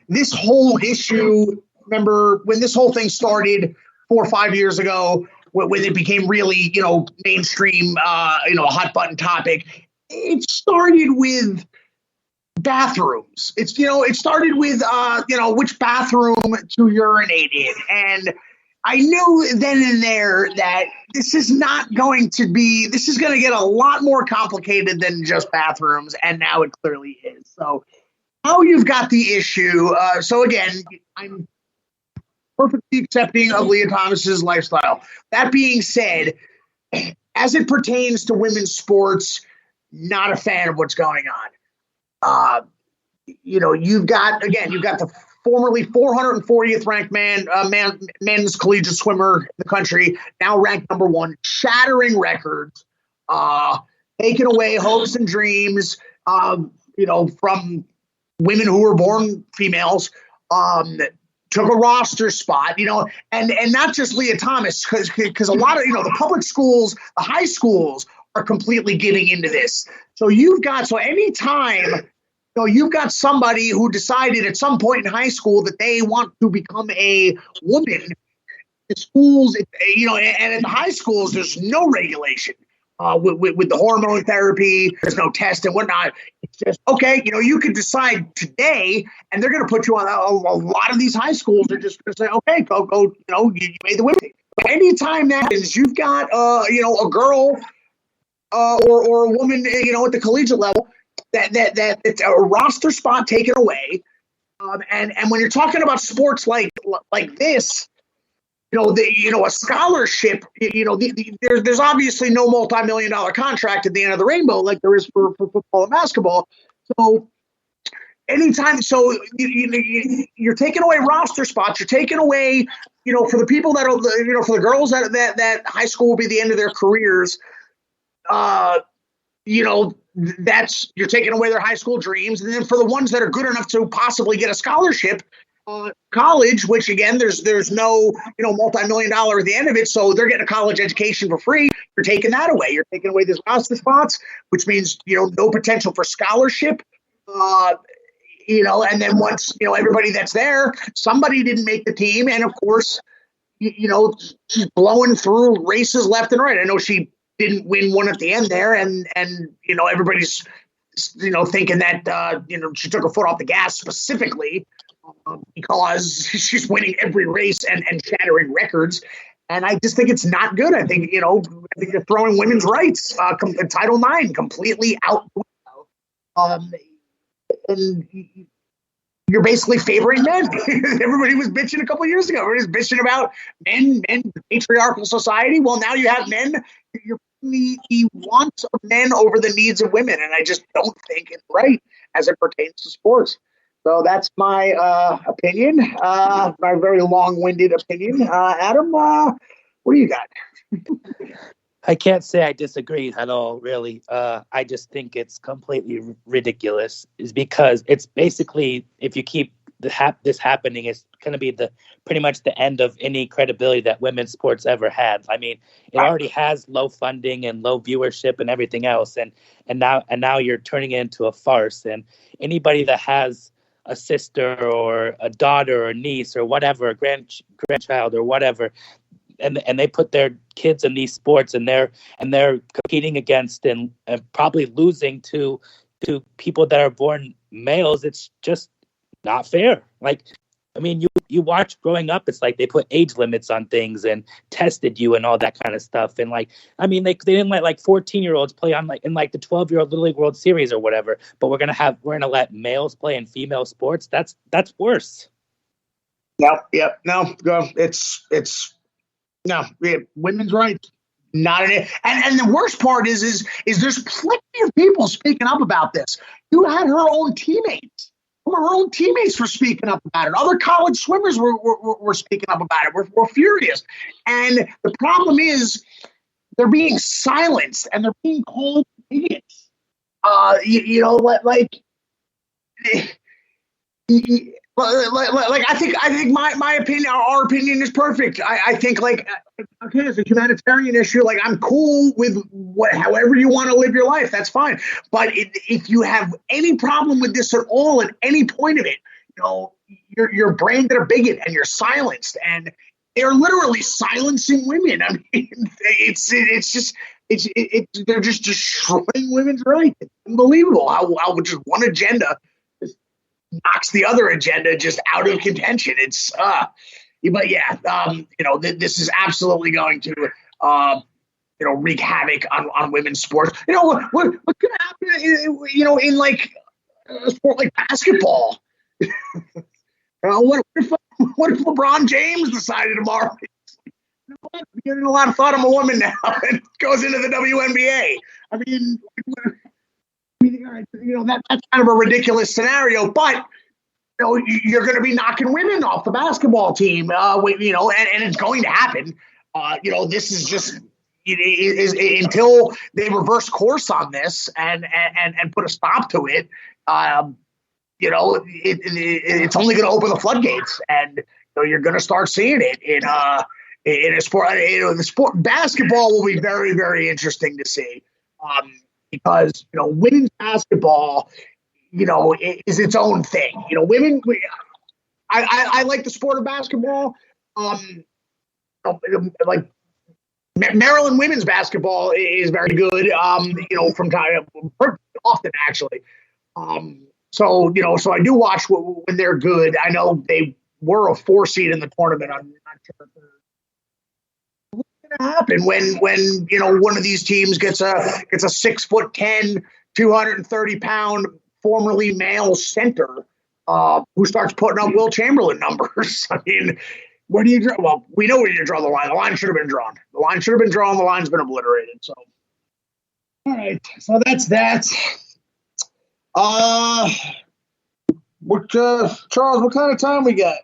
this whole issue. Remember when this whole thing started 4 or 5 years ago, when it became really, mainstream, a hot button topic. It started with bathrooms. It started with, which bathroom to urinate in. And I knew then and there that this is going to get a lot more complicated than just bathrooms. And now it clearly is. So now you've got the issue. So again, I'm perfectly accepting of Leah Thomas's lifestyle. That being said, as it pertains to women's sports, not a fan of what's going on. You've got the formerly 440th ranked men's collegiate swimmer in the country, now ranked number 1, shattering records, taking away hopes and dreams, from women who were born females, took a roster spot, and not just Leah Thomas, because a lot of, the public schools, the high schools are completely giving into this. So anytime, you've got somebody who decided at some point in high school that they want to become a woman, the schools, and in the high schools, there's no regulation. With the hormone therapy, there's no test and whatnot. It's just, okay, you could decide today, and they're going to put you on a lot of these high schools. They're just going to say, okay, go, you made the women. But anytime that happens, you've got, a girl or a woman, at the collegiate level that it's a roster spot taken away. And when you're talking about sports like this, a scholarship, there's obviously no multi-million-dollar contract at the end of the rainbow like there is for football and basketball. So anytime, you're taking away roster spots, you're taking away, for the people that are, for the girls that high school will be the end of their careers, you're taking away their high school dreams. And then for the ones that are good enough to possibly get a scholarship, college, which again, there's no, multi-million-dollar at the end of it. So they're getting a college education for free. You're taking that away. You're taking away these roster spots, which means, no potential for scholarship. And then once, everybody that's there, somebody didn't make the team. And of course, she's blowing through races left and right. I know she didn't win one at the end there. And everybody's, thinking that, she took her foot off the gas specifically. Because she's winning every race and shattering records. And I just think it's not good. I think they're throwing women's rights, Title IX completely out the window. And you're basically favoring men. Everybody was bitching a couple of years ago. Everybody was bitching about men, patriarchal society. Well, now you have men. You're putting the wants of men over the needs of women. And I just don't think it's right. as it pertains to sports. So that's my opinion, my very long-winded opinion. Adam, what do you got?
I can't say I disagree at all, really. I just think it's completely ridiculous. Is because it's basically, if you keep this happening, it's going to be pretty much the end of any credibility that women's sports ever had. I mean, it already has low funding and low viewership and everything else, and now you're turning it into a farce. And anybody that has a sister or a daughter or niece or whatever, a grandchild or whatever, and they put their kids in these sports, and they're competing against and probably losing to people that are born males. It's just not fair. Like, I mean, you watch growing up, it's like they put age limits on things and tested you and all that kind of stuff. And like, I mean, they didn't let like 14-year-olds play on like in like the 12-year-old Little League World Series or whatever. But we're gonna let males play in female sports. That's worse.
Yep. No, it's no, women's rights. Not an and the worst part is there's plenty of people speaking up about this. You had her own teammates. Her own teammates were speaking up about it. Other college swimmers were speaking up about it. We're furious. And the problem is they're being silenced and they're being called idiots. You know, like I think my opinion, our opinion is perfect. I think like, okay, it's a humanitarian issue. Like, I'm cool with however you want to live your life. That's fine. But if you have any problem with this at all at any point of it, you know, you're branded a bigot and you're silenced, and they're literally silencing women. I mean, they're just destroying women's rights. It's unbelievable how just one agenda knocks the other agenda just out of contention. It's but yeah, you know, this is absolutely going to you know, wreak havoc on women's sports. You know, what's going to happen, you know, in like a sport like basketball? What if LeBron James decided tomorrow, you know what, I'm getting a lot of thought I'm a woman now, and goes into the WNBA? I mean, you know, that's kind of a ridiculous scenario, but you know, you're going to be knocking women off the basketball team, you know, and it's going to happen. You know, this is just until they reverse course on this and put a stop to it. You know, it's only going to open the floodgates, and you know, you're going to start seeing it in a sport. You know, the sport basketball will be very, very interesting to see. Because, you know, women's basketball, you know, is its own thing. You know, women, I like the sport of basketball. Like Maryland women's basketball is very good. You know, from time often actually. So you know, so I do watch when they're good. I know they were a 4 seed in the tournament. I'm not sure what's going to happen when you know, one of these teams gets a 6'10", 230-pound, formerly male center who starts putting up Will Chamberlain numbers. I mean, where do you draw? Well, we know where you draw the line. The line should have been drawn. The line should have been drawn. The line's been obliterated. So, all right. So that's that. Charles, what kind of time we got?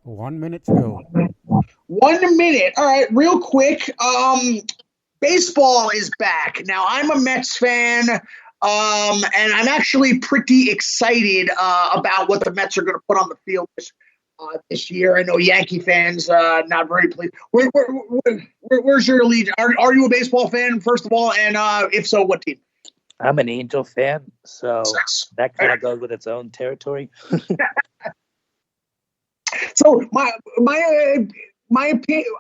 1 minute to go.
1 minute. All right, real quick. Baseball is back. Now, I'm a Mets fan, and I'm actually pretty excited about what the Mets are going to put on the field this year. I know Yankee fans not very pleased. Where's your lead? Are you a baseball fan, first of all? And if so, what team?
I'm an Angel fan, so that kind of goes with its own territory.
So my opinion,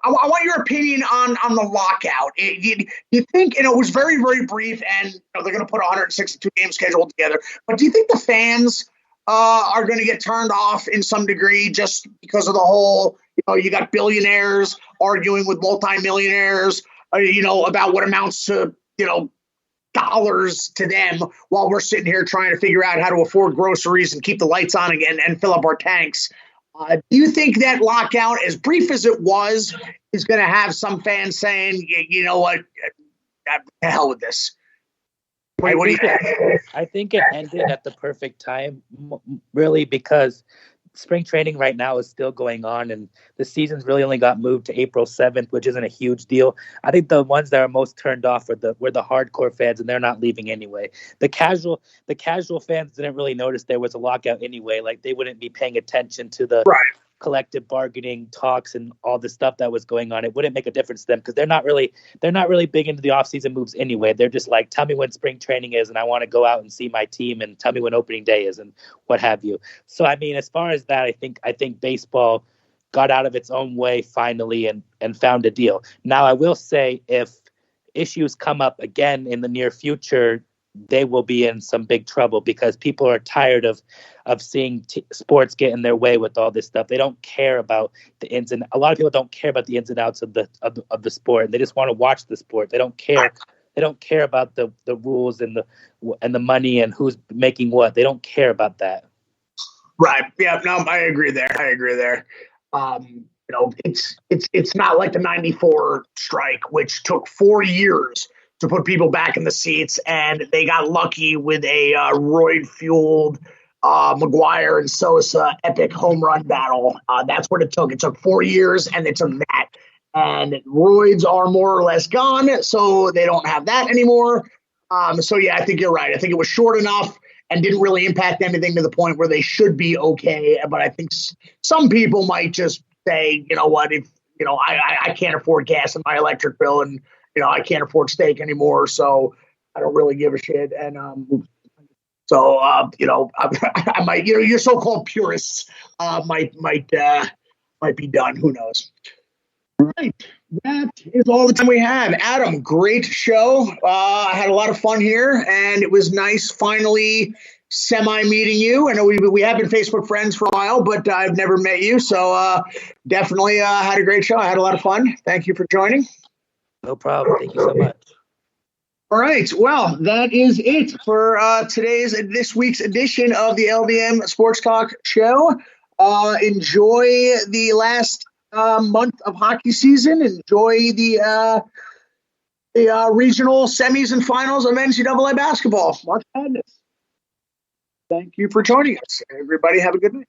I want your opinion on the lockout. You think, you know, it was very, very brief, and you know, they're going to put a 162 game schedule together. But do you think the fans are going to get turned off in some degree just because of the whole, you know, you got billionaires arguing with multimillionaires, you know, about what amounts to, you know, dollars to them, while we're sitting here trying to figure out how to afford groceries and keep the lights on again and fill up our tanks? Do you think that lockout, as brief as it was, is going to have some fans saying, you know what, the hell with this? Wait, what do you
I think it ended at the perfect time, really, because spring training right now is still going on, and the season's really only got moved to April 7th, which isn't a huge deal. I think the ones that are most turned off were the hardcore fans, and they're not leaving anyway. The casual fans didn't really notice there was a lockout anyway. Like, they wouldn't be paying attention to the
right.
collective bargaining talks and all the stuff that was going on. It wouldn't make a difference to them because they're not really big into the offseason moves anyway. They're just like, tell me when spring training is and I want to go out and see my team, and tell me when opening day is and what have you. So I mean, as far as that, I think baseball got out of its own way finally and found a deal. Now I will say, if issues come up again in the near future, they will be in some big trouble because people are tired of seeing sports get in their way with all this stuff. They don't care about a lot of people don't care about the ins and outs of the sport. They just want to watch the sport. They don't care. They don't care about the rules and the money and who's making what. They don't care about that.
Right. Yeah. No, I agree there. It's not like the '94 strike, which took 4 years to put people back in the seats, and they got lucky with a roid-fueled McGuire and Sosa epic home run battle. That's what it took. It took 4 years, and it took that. And roids are more or less gone, so they don't have that anymore. So, yeah, I think you're right. I think it was short enough and didn't really impact anything to the point where they should be okay. But I think some people might just say, you know what, if I can't afford gas in my electric bill, and I can't afford steak anymore, so I don't really give a shit. And I might, your so-called purists might be done. Who knows? Right. That is all the time we have. Adam, great show. I had a lot of fun here, and it was nice finally semi-meeting you. I know we have been Facebook friends for a while, but I've never met you, so definitely had a great show. I had a lot of fun. Thank you for joining.
No problem. Thank you so much.
All right. Well, that is it for this week's edition of the LDM Sports Talk Show. Enjoy the last month of hockey season. Enjoy the regional semis and finals of NCAA basketball. March Madness. Thank you for joining us. Everybody have a good night.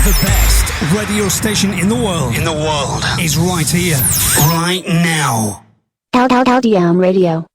The best radio station in the world is right here, right now.
LDM Radio.